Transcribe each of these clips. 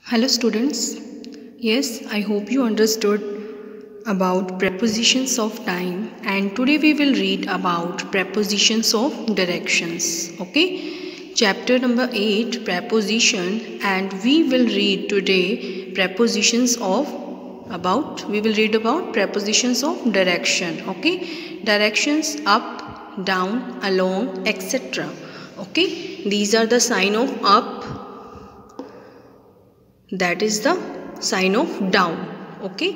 Hello students. Yes, I hope you understood about prepositions of time, and today we will read about prepositions of directions. Okay? Chapter number 8, preposition, and we will read today prepositions of prepositions of direction. Okay? Directions up, down, along, etc. Okay? These are the sign of up, that is the sign of down. Okay,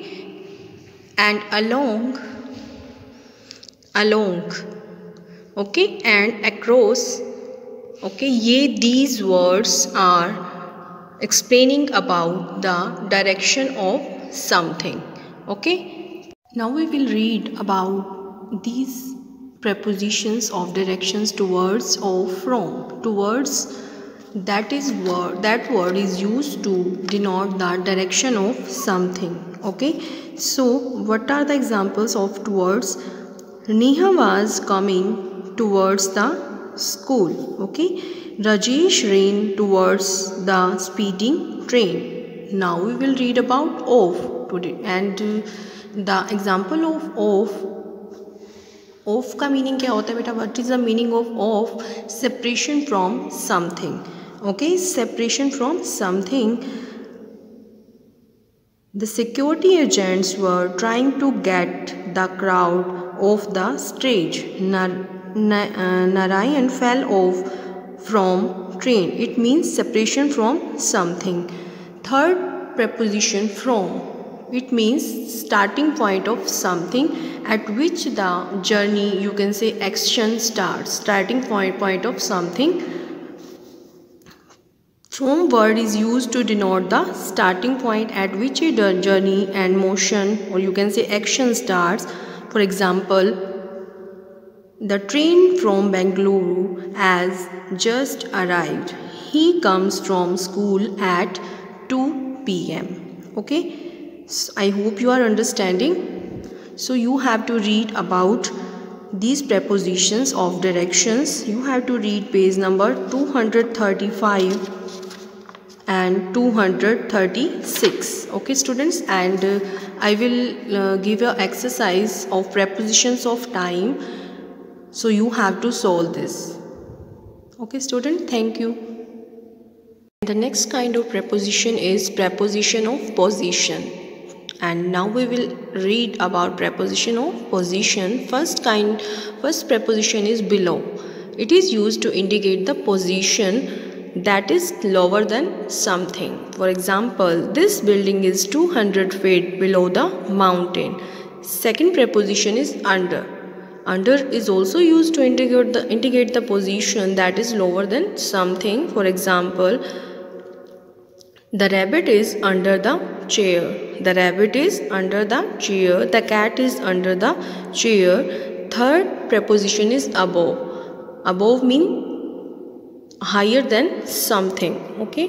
and along, okay, and across. Okay, these words are explaining about the direction of something. Okay, now we will read about these prepositions of directions: towards or from. Towards, that word is used to denote the direction of something. Okay, so what are the examples of towards? Neha was coming towards the school. Okay, Rajesh ran towards the speeding train. Now we will read about of today, and the example of of का meaning क्या होता है बेटा? What is the meaning of of? Separation from something. Okay, separation from something. The security agents were trying to get the crowd off the stage. Narayan fell off from train. It means separation from something. Third preposition, from. It means starting point of something at which the journey, you can say action, starts. Starting point of something. From word is used to denote the starting point at which a journey and motion, or you can say action, starts. For example, the train from Bengaluru has just arrived. He comes from school at 2 p.m. Okay, so I hope you are understanding. So you have to read about these prepositions of directions. You have to read page number 235 and 236. Okay students, and I will give you exercise of prepositions of time, so you have to solve this. Okay student, thank you. The next kind of preposition is preposition of position, and now we will read about preposition of position. First preposition is below. It is used to indicate the position that is lower than something. For example, this building is 200 feet below the mountain. Second preposition is under. Under is also used to indicate the position that is lower than something. For example, the rabbit is under the chair. The rabbit is under the chair. The cat is under the chair. Third preposition is above. Above means higher than something. Okay,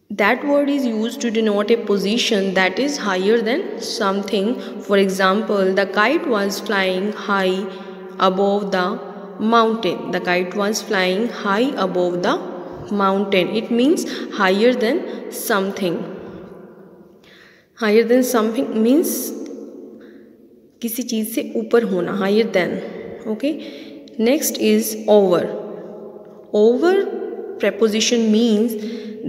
that word is used to denote a position that is higher than something. For example, the kite was flying high above the mountain. The kite was flying high above the mountain. It means higher than something. Higher than something means किसी चीज से ऊपर होना, higher than. Okay, next is over. Over preposition means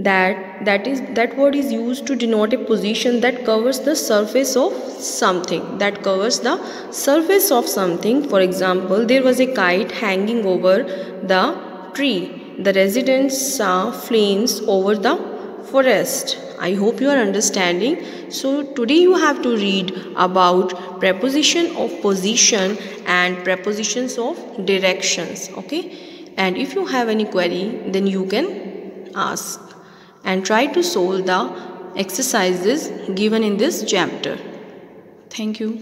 that word is used to denote a position that covers the surface of something. That covers the surface of something. For example, there was a kite hanging over the tree. The residents saw flames over the forest. I hope you are understanding. So today you have to read about preposition of position and prepositions of directions. Okay, and if you have any query, then you can ask and try to solve the exercises given in this chapter. Thank you.